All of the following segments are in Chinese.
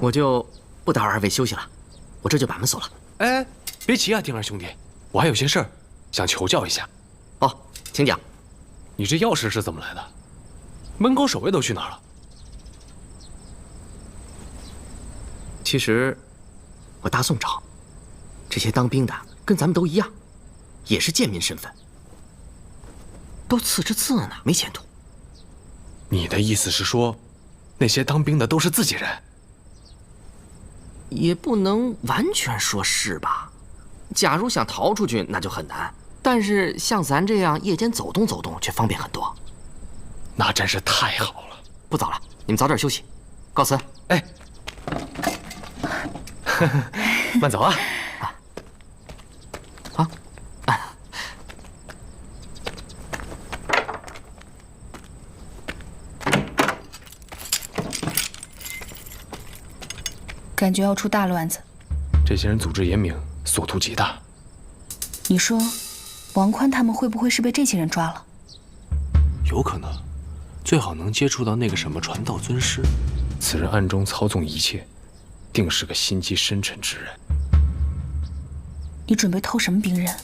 我就不打扰二位休息了，我这就把门锁了。哎，别急啊，丁二兄弟，我还有些事儿想求教一下。哦，请讲。你这钥匙是怎么来的？门口守卫都去哪儿了？其实，我大宋朝这些当兵的跟咱们都一样，也是贱民身份，都刺着刺呢，没前途。你的意思是说，那些当兵的都是自己人？也不能完全说是吧。假如想逃出去，那就很难。但是像咱这样夜间走动走动，却方便很多。那真是太好了。不早了，你们早点休息，告辞。哎，慢走啊！啊。感觉要出大乱子。这些人组织严明，所图极大。你说，王宽他们会不会是被这些人抓了？有可能，最好能接触到那个什么传道尊师，此人暗中操纵一切，定是个心机深沉之人。你准备偷什么兵刃？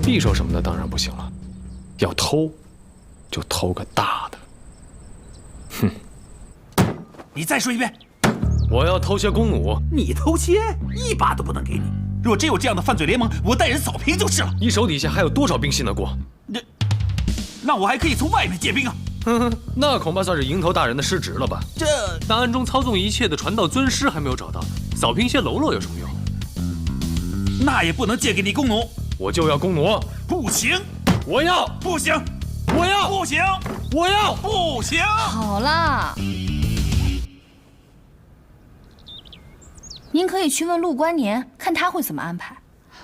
匕首什么的当然不行了，要偷，就偷个大的。哼！你再说一遍。我要偷些弓弩。你偷些，一把都不能给你。若真有这样的犯罪联盟，我带人扫平就是了。你手底下还有多少兵信得过？那我还可以从外面借兵啊。那恐怕算是蝇头大人的失职了吧？那暗中操纵一切的传道尊师还没有找到，扫平些喽啰有什么用？那也不能借给你弓弩。我就要弓弩。不行！我要！不行！我要！不行！我要！不行！好啦，您可以去问陆关年，看他会怎么安排。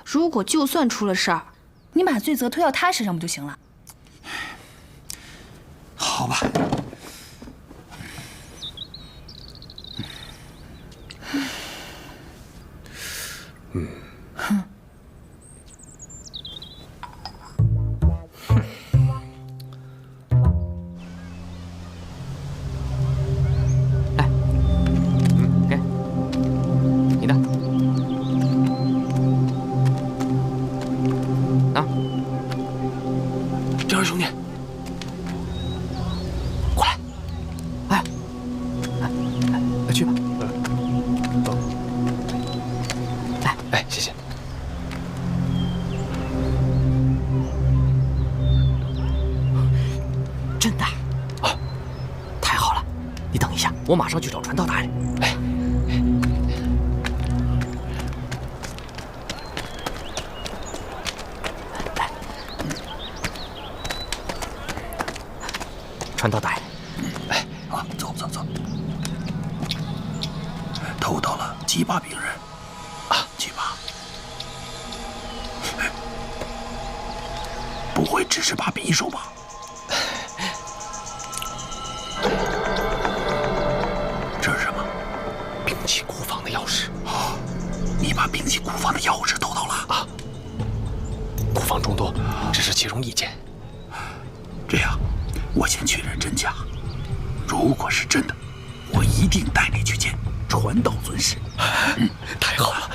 如果就算出了事儿，你把罪责推到他身上不就行了？好吧。哼。兄弟，过来！哎，去吧。走。哎，谢谢。真的啊，太好了！你等一下，我马上去找传道大人。哎。传道大人，哎，啊，走。偷到了几把兵刃，啊，几把，不会只是把匕首吧？这是什么？兵器库房的钥匙。啊，你把兵器库房的钥匙偷到了啊？库房众多，只是其中一件。这样。我先确认真假，如果是真的，我一定带你去见传道尊师。太好了！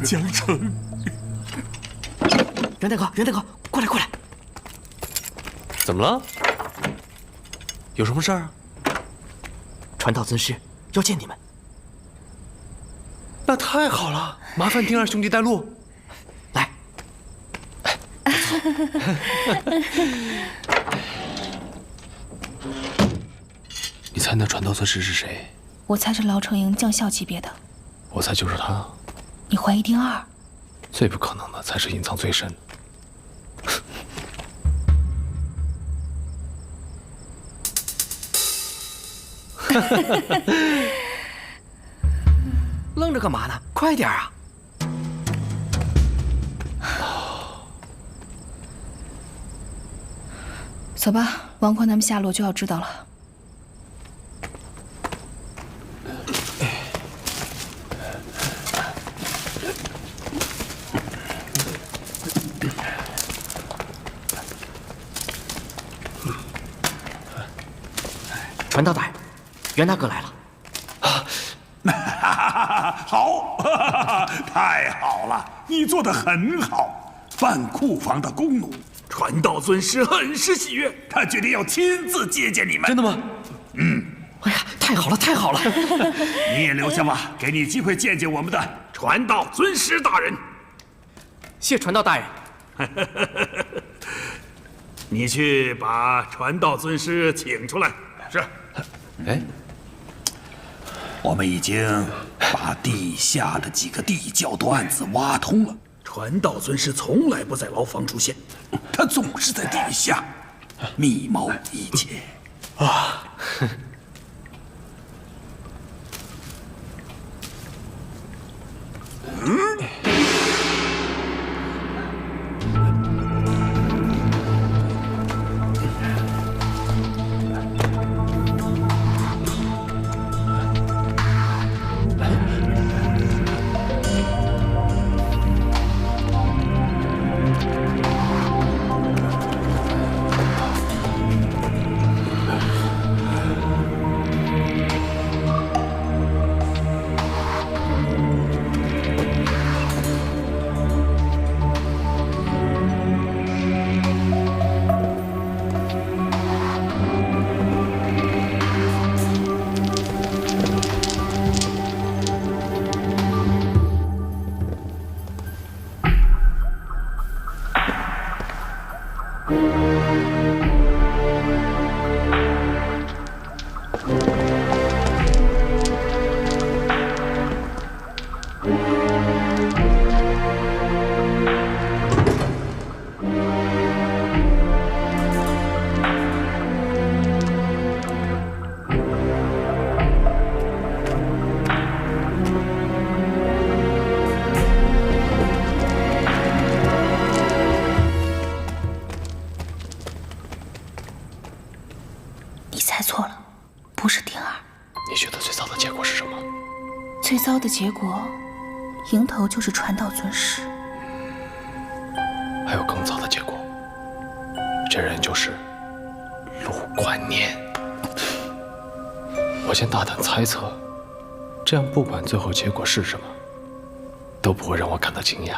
江城。袁大哥，袁大哥，过来过来！怎么了？有什么事儿啊？传道尊师要见你们。那太好了，麻烦丁二兄弟带路。来，你猜那传道尊师是谁？我猜是牢城营将校级别的。我猜就是他。你怀疑丁二？最不可能的才是隐藏最深。愣着干嘛呢？快点啊！走吧，王坤他们下落就要知道了。传道大人，袁大哥来了。好，太好了，你做得很好。范库房的弓弩，传道尊师很是喜悦，他决定要亲自接见你们。真的吗？哎呀，太好了，太好了！你也留下吧，给你机会见见我们的传道尊师大人。谢传道大人。你去把传道尊师请出来。是。哎，我们已经把地下的几个地窖段子挖通了。传道尊师从来不在牢房出现，他总是在地下密谋一切。啊！最糟的结果，迎头就是传道尊师。还有更糟的结果，这人就是陆观念。我先大胆猜测，这样不管最后结果是什么，都不会让我感到惊讶。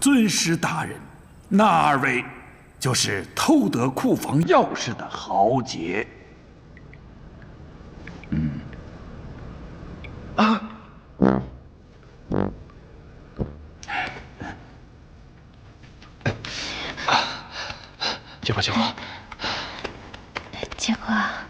尊师大人，那二位就是偷得库房钥匙的豪杰。接吧，接吧。杰哥啊，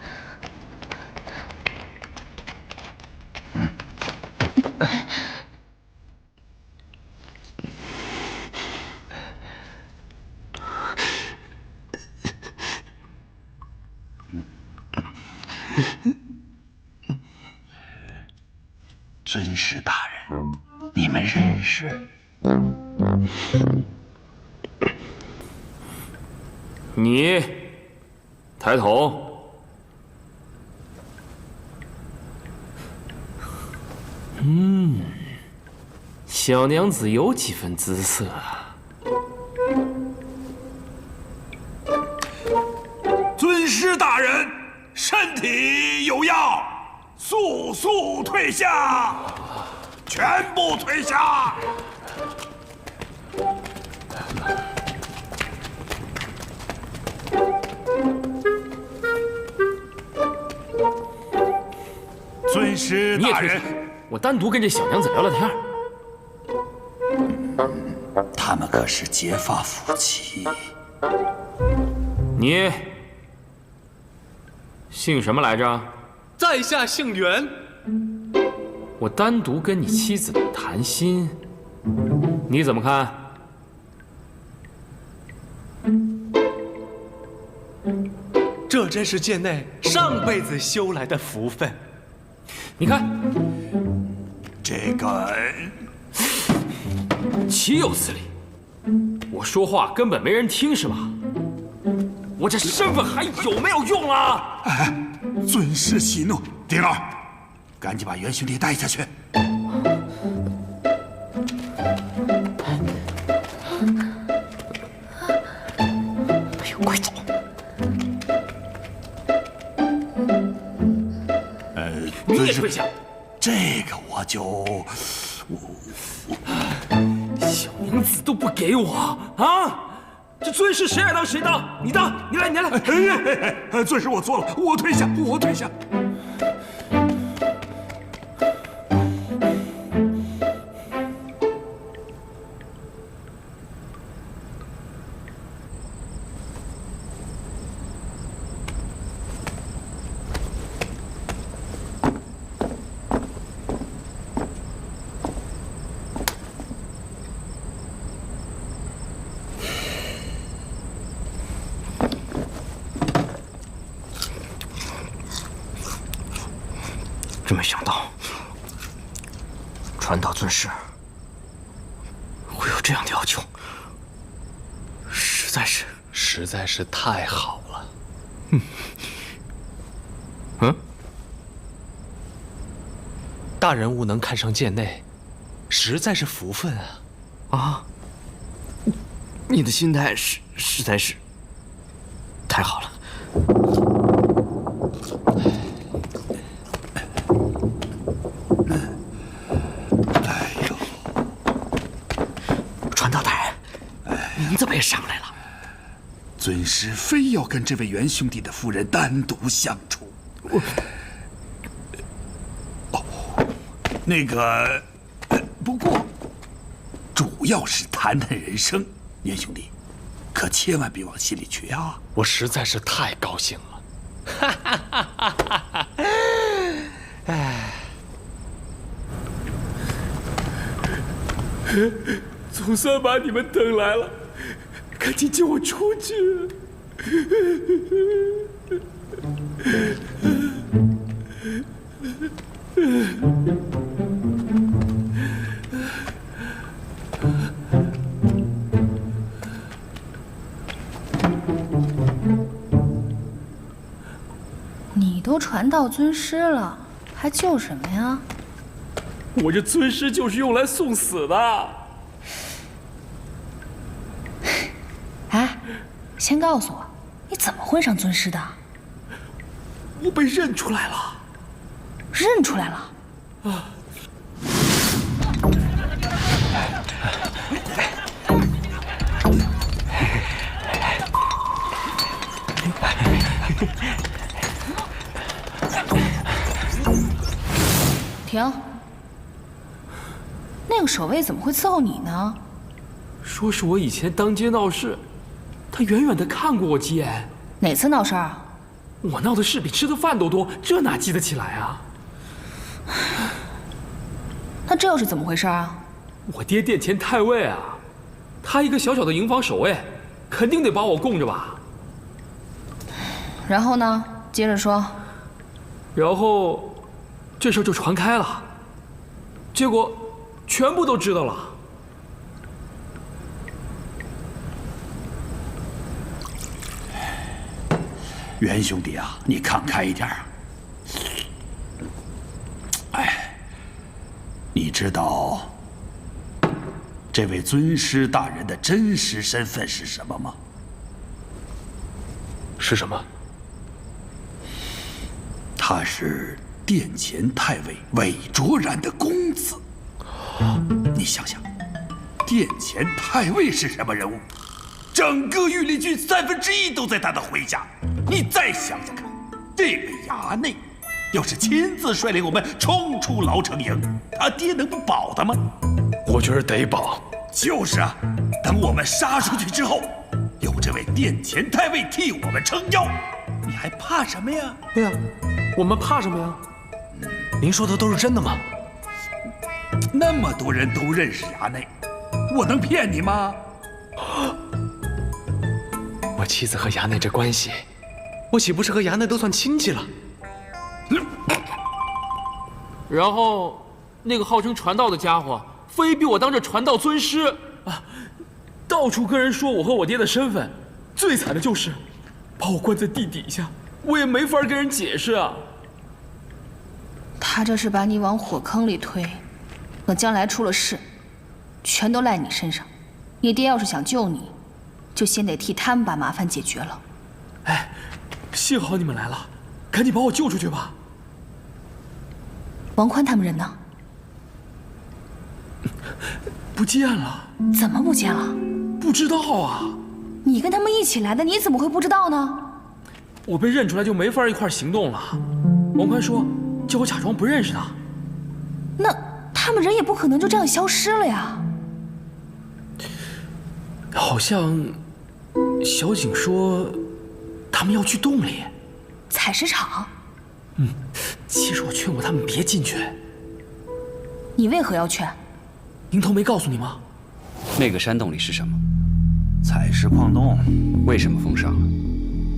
尊师大人，你们认识？你抬头。小娘子有几分姿色啊！尊师大人，身体有恙，速速退下，全部退下。尊师大人，我单独跟这小娘子聊聊天。他们可是结发夫妻。你姓什么来着？在下姓袁。我单独跟你妻子谈心，你怎么看？这真是贱内上辈子修来的福分。你看，这个岂有此理！我说话根本没人听是吗？我这身份还有没有用啊？哎，尊师息怒，丁儿，赶紧把袁兄弟带下去。哎呦，快走！你也退下。这个我就，小娘子都不给我啊！这尊师谁爱当谁当，你当，你来，你来。尊师我错了，我退下，我退下。真没想到，传道尊师会有这样的要求，实在是太好了。大人物能看上贱内，实在是福分啊！啊，你的心态实在是太好了。传道大人，您怎么也上来了？尊师非要跟这位袁兄弟的夫人单独相处。那个，不过，主要是谈谈人生，袁兄弟，可千万别往心里去啊！我实在是太高兴了。哎，总算把你们等来了，赶紧救我出去！你都传道尊师了，还救什么呀？我这尊师就是用来送死的。哎，先告诉我，你怎么混上尊师的？我被认出来了。认出来了？啊！停！那个守卫怎么会伺候你呢？说是我以前当街闹事，他远远的看过我几眼。哪次闹事啊？我闹的事比吃的饭都多，这哪记得起来啊？那这又是怎么回事啊？我爹殿前太尉啊，他一个小小的营房守卫，肯定得把我供着吧？然后呢？接着说。然后，这事儿就传开了，结果全部都知道了。袁兄弟啊，你看开一点啊！哎，你知道这位尊师大人的真实身份是什么吗？是什么？他是殿前太尉韦卓然的公子。你想想，殿前太尉是什么人物？整个御林军1/3都在他的麾下。你再想想看，这位衙内要是亲自率领我们冲出牢城营，他爹能不保他吗？我觉得得保。就是啊，等我们杀出去之后，有这位殿前太尉替我们撑腰，你还怕什么呀？对呀，我们怕什么呀？您说的都是真的吗？那么多人都认识衙内，我能骗你吗？我妻子和衙内这关系，我岂不是和衙内都算亲戚了？然后，那个号称传道的家伙，非逼我当这传道尊师啊，到处跟人说我和我爹的身份。最惨的就是把我关在地底下，我也没法跟人解释啊。他这是把你往火坑里推，等将来出了事，全都赖你身上。你爹要是想救你，就先得替他们把麻烦解决了。哎，幸好你们来了，赶紧把我救出去吧。王宽他们人呢？不见了。怎么不见了？不知道啊。你跟他们一起来的，你怎么会不知道呢？我被认出来就没法一块行动了。王宽说叫我假装不认识他。那他们人也不可能就这样消失了呀。好像小景说他们要去洞里采石场。其实我劝过他们别进去。你为何要劝？宁头没告诉你吗？那个山洞里是什么？采石矿洞。为什么封上了？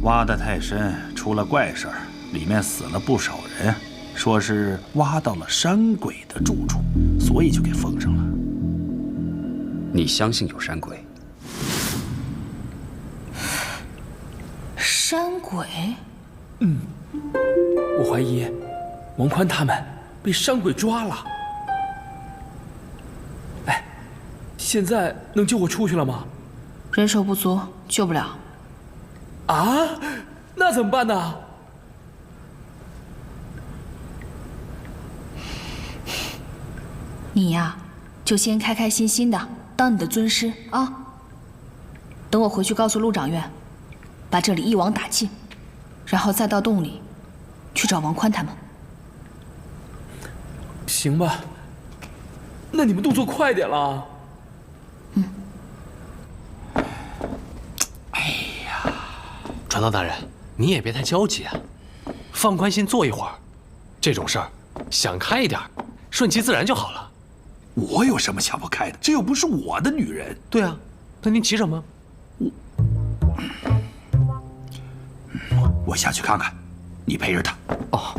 挖得太深，出了怪事儿，里面死了不少人，说是挖到了山鬼的住处，所以就给封上了。你相信有山鬼？山鬼？我怀疑王宽他们被山鬼抓了。哎，现在能救我出去了吗？人手不足，救不了。啊？那怎么办呢？你呀，就先开开心心的当你的尊师啊。等我回去告诉陆掌院，把这里一网打尽，然后再到洞里去找王宽他们。行吧，那你们动作快点了。传道大人，你也别太焦急啊，放宽心坐一会儿。这种事儿，想开一点，顺其自然就好了。我有什么想不开的？这又不是我的女人。对啊，那您急什么？我下去看看，你陪着她。哦。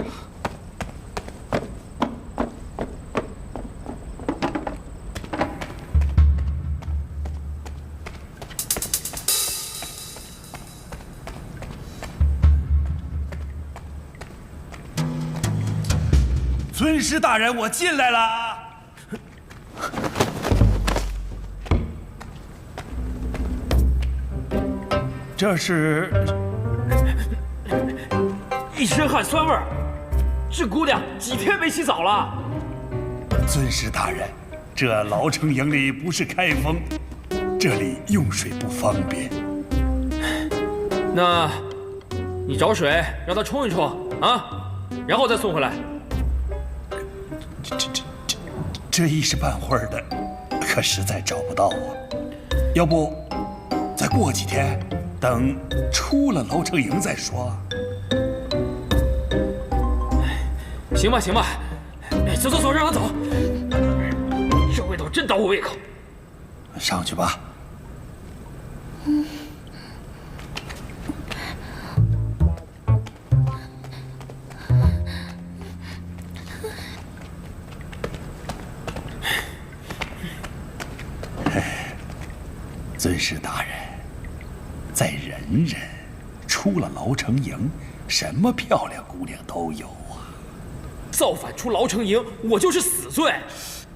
尊师大人，我进来了。这是一身汗酸味儿，这姑娘几天没洗澡了。尊师大人，这牢城营里不是开封，这里用水不方便。那，你找水让她冲一冲啊，然后再送回来。这一时半会儿的，可实在找不到啊。要不，再过几天，等出了牢城营再说。行吧，行吧，走走走，让他走。这味道真倒我胃口。上去吧。尊师大人，在人人，出了牢城营，什么漂亮姑娘都有啊。造反出牢城营，我就是死罪。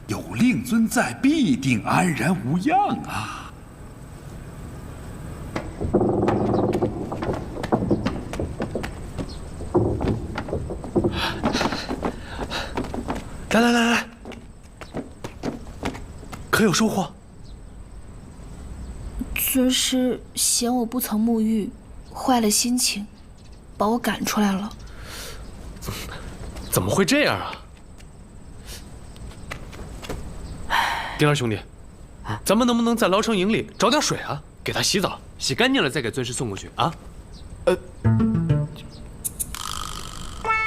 有令尊在，必定安然无恙啊。来，可有收获？尊师嫌我不曾沐浴，坏了心情，把我赶出来了。怎么会这样啊？丁二兄弟，咱们能不能在牢城营里找点水啊，给他洗澡，洗干净了再给尊师送过去啊？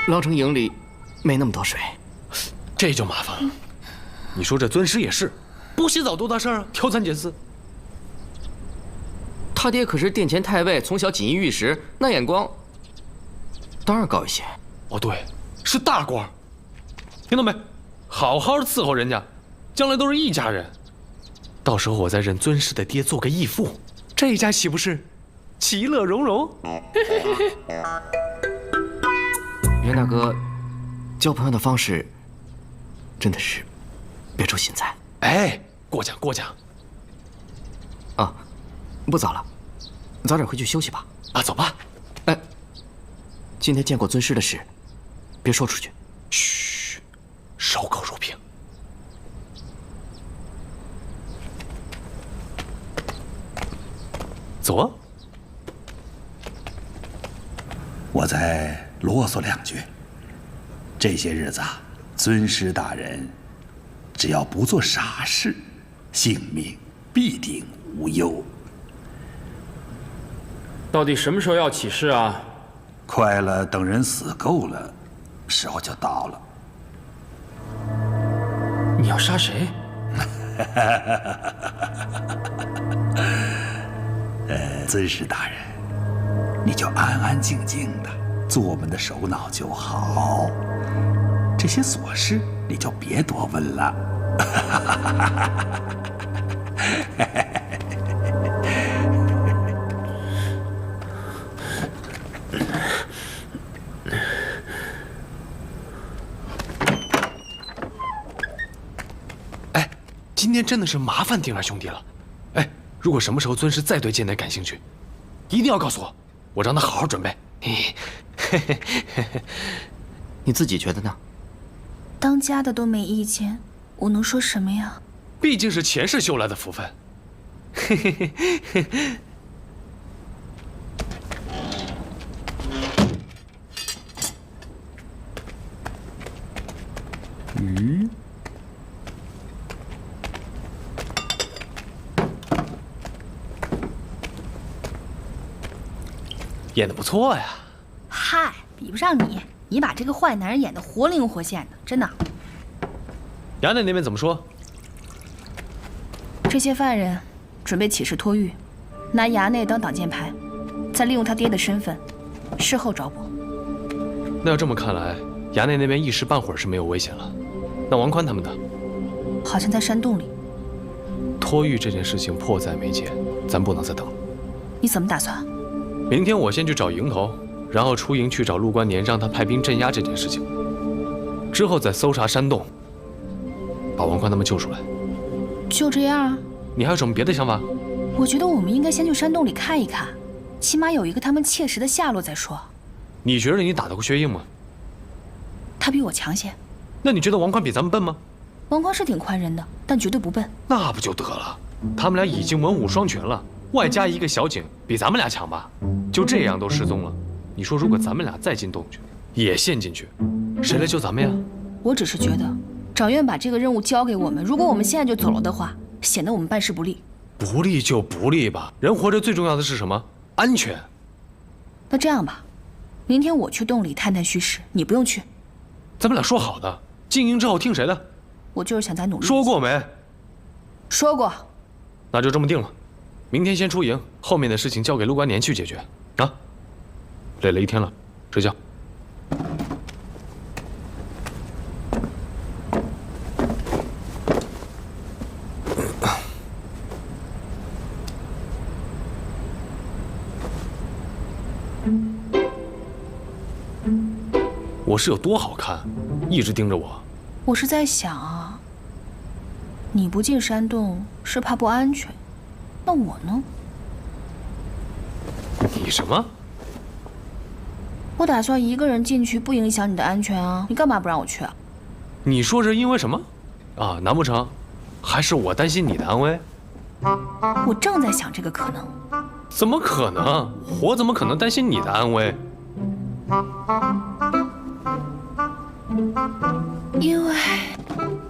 牢城营里没那么多水，这就麻烦了。你说这尊师也是，不洗澡多大事儿啊，挑三拣四。他爹可是殿前太尉，从小锦衣玉食，那眼光当然高一些。哦，对，是大官，听到没？好好伺候人家，将来都是一家人。到时候我再认尊师的爹做个义父，这一家岂不是其乐融融？袁大哥交朋友的方式真的是别出心裁。哎，过奖过奖。啊，不早了，早点回去休息吧。啊，走吧。哎，今天见过尊师的事，别说出去。嘘，守口如瓶。走啊！我再啰嗦两句。这些日子啊，尊师大人只要不做傻事，性命必定无忧。到底什么时候要起事啊？快了，等人死够了，时候就到了。你要杀谁？尊师大人，你就安安静静的做我们的首脑就好，这些琐事你就别多问了。哎，今天真的是麻烦丁二兄弟了。哎，如果什么时候尊师再对剑南感兴趣，一定要告诉我，我让他好好准备。你自己觉得呢？当家的都没意见，我能说什么呀？毕竟是前世修来的福分。嗯。演得不错呀。嗨，比不上你，你把这个坏男人演得活灵活现的，真的。衙内那边怎么说？这些犯人准备起事脱狱，拿衙内当挡箭牌，再利用他爹的身份，事后找补。那要这么看来，衙内那边一时半会儿是没有危险了。那王宽他们的，好像在山洞里。脱狱这件事情迫在眉睫，咱不能再等了。你怎么打算？明天我先去找营头，然后出营去找陆关年，让他派兵镇压这件事情。之后再搜查山洞，把王宽他们救出来。就这样啊？你还有什么别的想法？我觉得我们应该先去山洞里看一看，起码有一个他们切实的下落再说。你觉得你打得过薛硬吗？他比我强些。那你觉得王宽比咱们笨吗？王宽是挺宽人的，但绝对不笨。那不就得了？他们俩已经文武双全了，外加一个小警，比咱们俩强吧？就这样都失踪了，你说如果咱们俩再进洞去，也陷进去，谁来救咱们呀？我只是觉得，掌院把这个任务交给我们，如果我们现在就走了的话，显得我们办事不力。不利就不利吧，人活着最重要的是什么？安全。那这样吧，明天我去洞里探探虚实，你不用去。咱们俩说好的，经营之后听谁的？我就是想再努力。说过没？说过。那就这么定了，明天先出营，后面的事情交给陆观年去解决。啊，累了一天了，睡觉。我是有多好看，一直盯着我。我是在想啊，你不进山洞是怕不安全，那我呢？你什么？我打算一个人进去，不影响你的安全啊。你干嘛不让我去啊？你说是因为什么？啊，难不成还是我担心你的安危？我正在想这个可能。怎么可能？我怎么可能担心你的安危？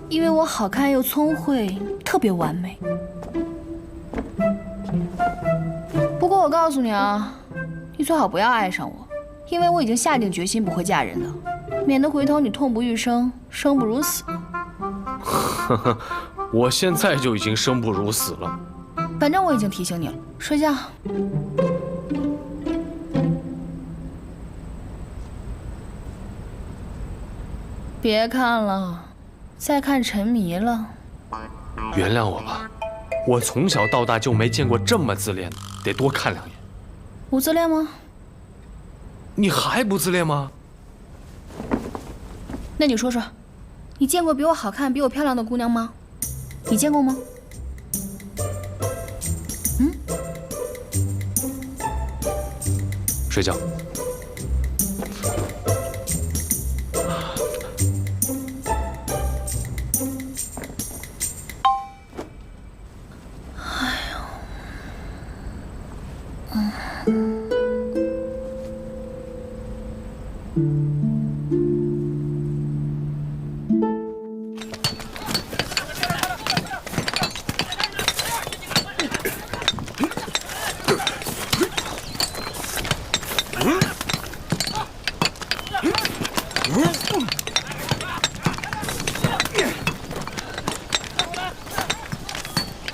因为我好看又聪慧，特别完美。不过我告诉你啊，你最好不要爱上我，因为我已经下定决心不会嫁人的，免得回头你痛不欲生，生不如死。呵呵，我现在就已经生不如死了。反正我已经提醒你了，睡觉。别看了，再看沉迷了。原谅我吧，我从小到大就没见过这么自恋的，得多看两眼。我自恋吗？你还不自恋吗？那你说说，你见过比我好看、比我漂亮的姑娘吗？你见过吗？睡觉。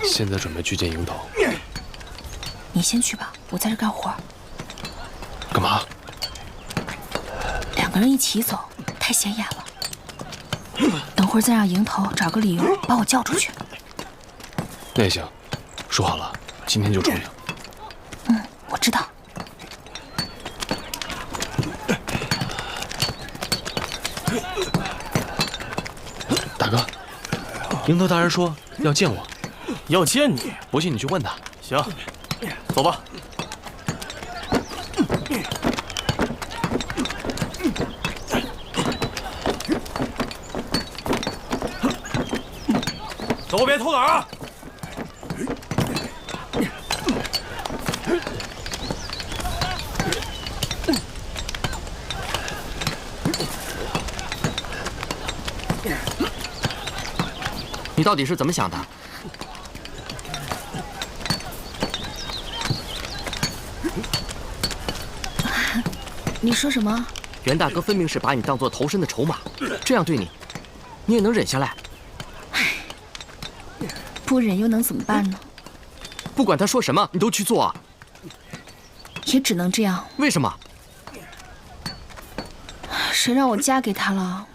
现在准备去见营头。你先去吧，我在这干活。干嘛？两个人一起走，太显眼了。等会儿再让营头找个理由把我叫出去。那也行，说好了，今天就出营。我知道。大哥，营头大人说要见我。要见你，不信你去问他。行，走吧。走别偷哪儿啊！你到底是怎么想的？你说什么？袁大哥分明是把你当做投身的筹码，这样对你，你也能忍下来？不忍又能怎么办呢？不管他说什么，你都去做啊！也只能这样。为什么？谁让我嫁给他了？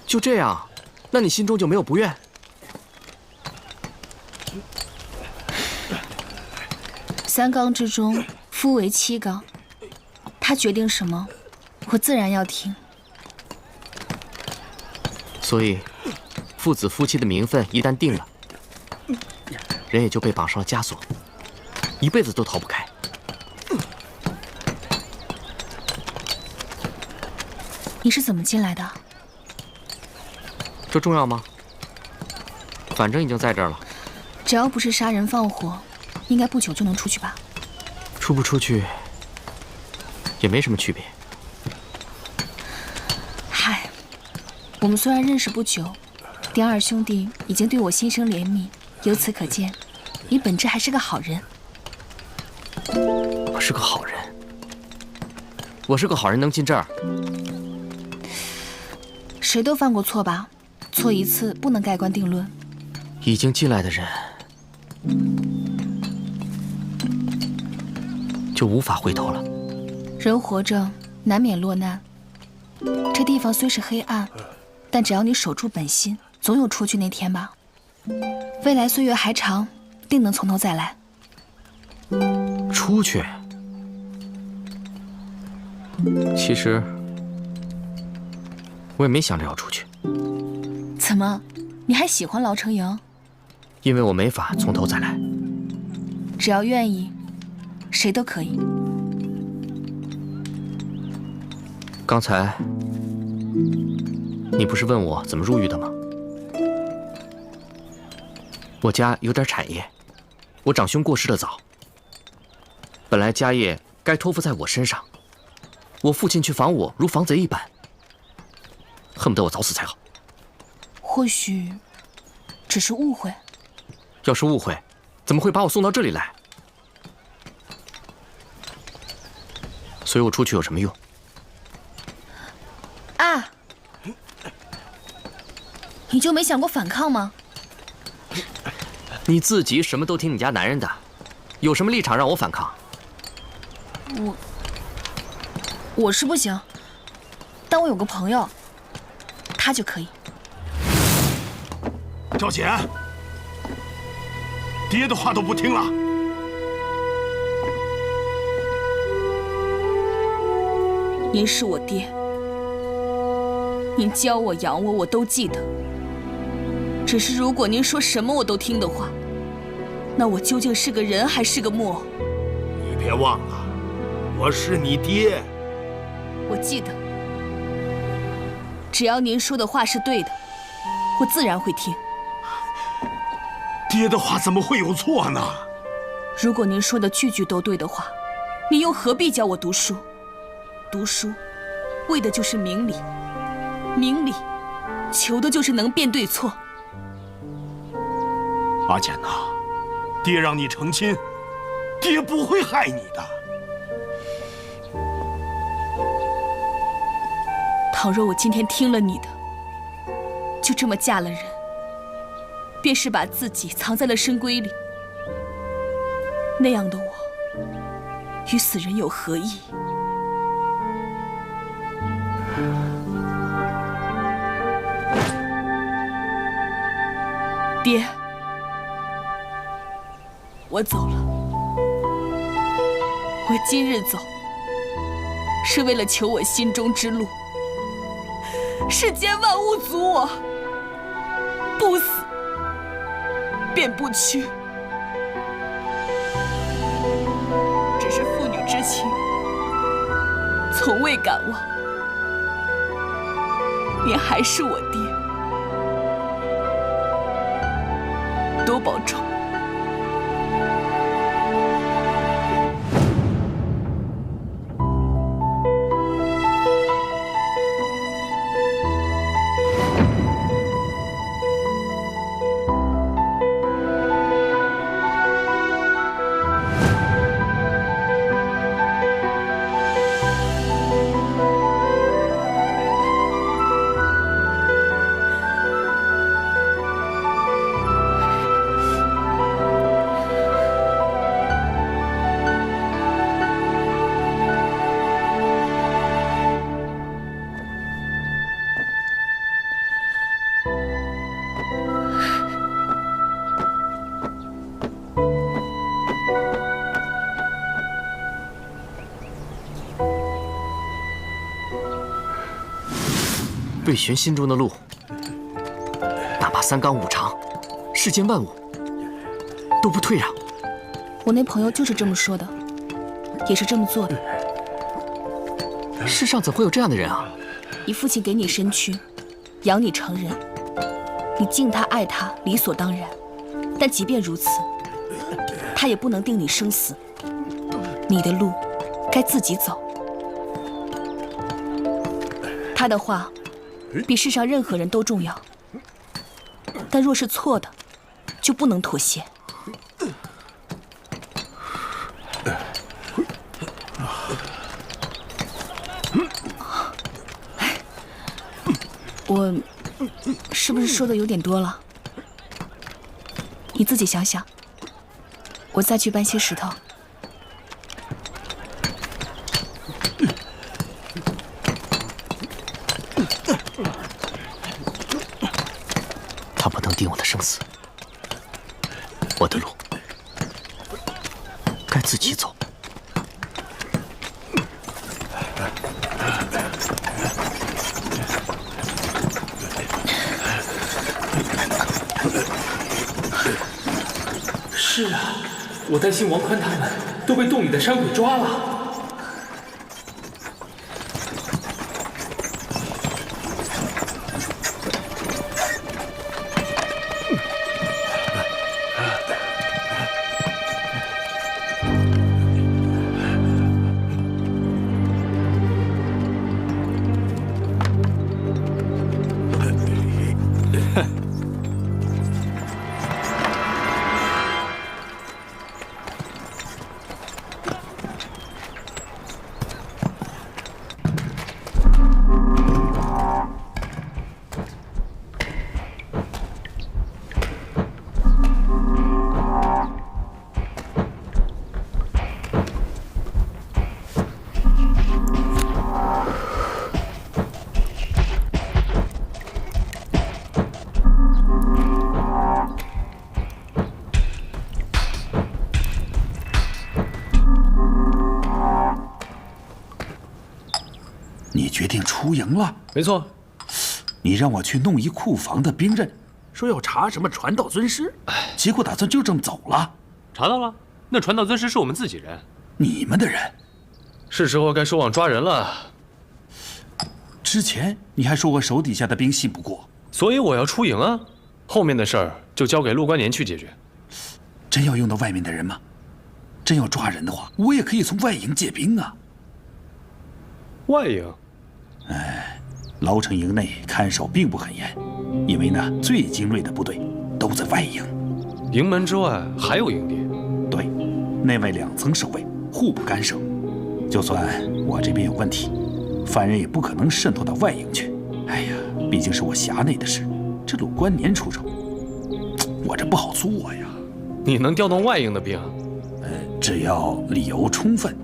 就这样？那你心中就没有不愿？三纲之中，夫为七纲，他决定什么，我自然要听。所以，父子夫妻的名分一旦定了，人也就被绑上了枷锁，一辈子都逃不开。你是怎么进来的？这重要吗？反正已经在这儿了，只要不是杀人放火，应该不久就能出去吧？出不出去也没什么区别。嗨，我们虽然认识不久，丁二兄弟已经对我心生怜悯，由此可见，你本质还是个好人。我是个好人，我是个好人，能进这儿。谁都犯过错吧？错一次不能盖棺定论。已经进来的人，就无法回头了。人活着难免落难，这地方虽是黑暗，但只要你守住本心，总有出去那天吧。未来岁月还长，定能从头再来。出去？其实我也没想着要出去。怎么，你还喜欢牢城营？因为我没法从头再来。只要愿意，谁都可以。刚才你不是问我怎么入狱的吗？我家有点产业，我长兄过世的早，本来家业该托付在我身上，我父亲去防我如防贼一般，恨不得我早死才好。或许只是误会。要是误会，怎么会把我送到这里来？所以我出去有什么用？啊！你就没想过反抗吗？你自己什么都听你家男人的，有什么立场让我反抗？我是不行，但我有个朋友，他就可以。赵简，爹的话都不听了。您是我爹，您教我养我，我都记得。只是如果您说什么我都听的话，那我究竟是个人还是个木偶？你别忘了，我是你爹。我记得，只要您说的话是对的，我自然会听。爹的话怎么会有错呢？如果您说的句句都对的话，您又何必教我读书？读书，为的就是明理，明理，求的就是能辨对错。阿简呐，爹让你成亲，爹不会害你的。倘若我今天听了你的，就这么嫁了人，便是把自己藏在了深闺里。那样的我，与死人有何异？爹，我走了。我今日走，是为了求我心中之路。世间万物阻我，不死便不屈。只是父女之情，从未敢忘。您还是我爹，多保重。为寻心中的路，哪怕三纲五常，世间万物都不退让。我那朋友就是这么说的，也是这么做的。世上怎会有这样的人啊？你父亲给你身躯，养你成人，你敬他爱他理所当然。但即便如此，他也不能定你生死。你的路该自己走。他的话比世上任何人都重要，但若是错的，就不能妥协。我是不是说的有点多了？你自己想想，我再去搬些石头。他不能定我的生死，我的路该自己走。是啊，我担心王宽他们都被洞里的山鬼抓了。你决定出营了？没错。你让我去弄一库房的兵刃，说要查什么传道尊师，结果打算就这么走了。查到了，那传道尊师是我们自己人。你们的人？是时候该收网抓人了。之前你还说我手底下的兵信不过，所以我要出营啊。后面的事儿就交给陆关年去解决。真要用到外面的人吗？真要抓人的话，我也可以从外营借兵啊。外营？牢城营内看守并不很严，因为呢，最精锐的部队都在外营。营门之外还有营地？对，内外2层守卫，互不干涉。就算我这边有问题，犯人也不可能渗透到外营去。哎呀，毕竟是我辖内的事，这鲁关年出手，我这不好做呀。你能调动外营的兵？只要理由充分，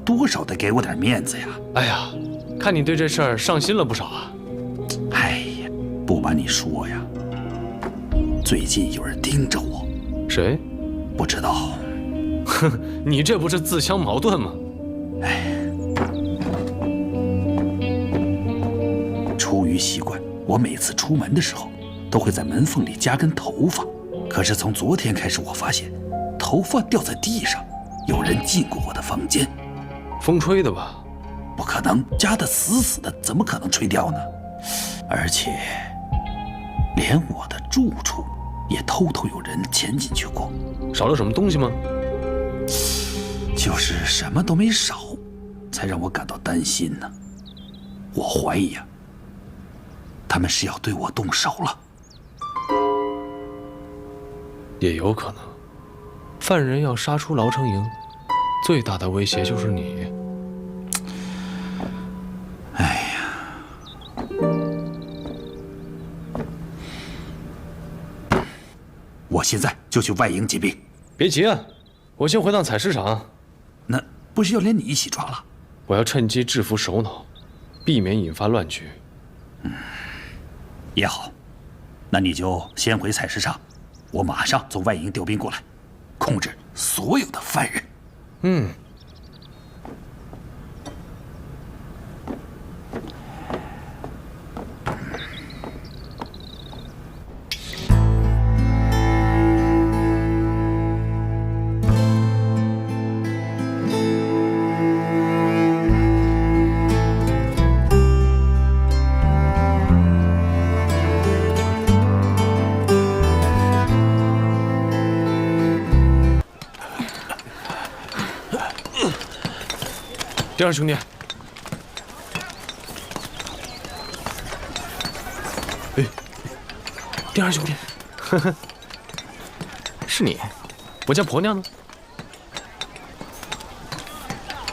多少得给我点面子呀。哎呀，看你对这事儿上心了不少啊。哎呀，不瞒你说呀，最近有人盯着我。谁？不知道。哼，你这不是自相矛盾吗？哎，出于习惯，我每次出门的时候都会在门缝里夹根头发。可是从昨天开始，我发现头发掉在地上，有人进过我的房间。风吹的吧？不可能，夹得死死的，怎么可能吹掉呢？而且，连我的住处也偷偷有人潜进去过。少了什么东西吗？就是什么都没少，才让我感到担心呢。我怀疑呀，他们是要对我动手了。也有可能，犯人要杀出牢城营，最大的威胁就是你。哎呀，我现在就去外营借兵。别急啊，我先回趟采石场。那不是要连你一起抓了？我要趁机制服首脑，避免引发乱局。也好，那你就先回采石场，我马上从外营调兵过来，控制所有的犯人。嗯。第二兄弟，哎，第二兄弟，呵呵，是你？我家婆娘呢？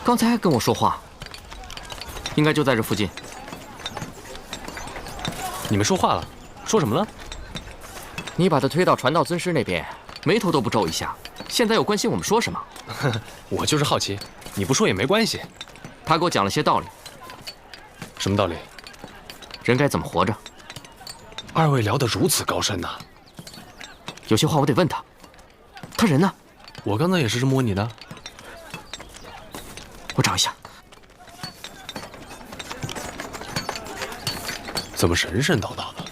刚才还跟我说话，应该就在这附近。你们说话了，说什么了？你把他推到传道尊师那边，眉头都不皱一下，现在又关心我们说什么？我就是好奇，你不说也没关系。他给我讲了些道理。什么道理？人该怎么活着？二位聊得如此高深呐。有些话我得问他。他人呢？我刚才也是这么问你的。我找一下。怎么神神叨叨的？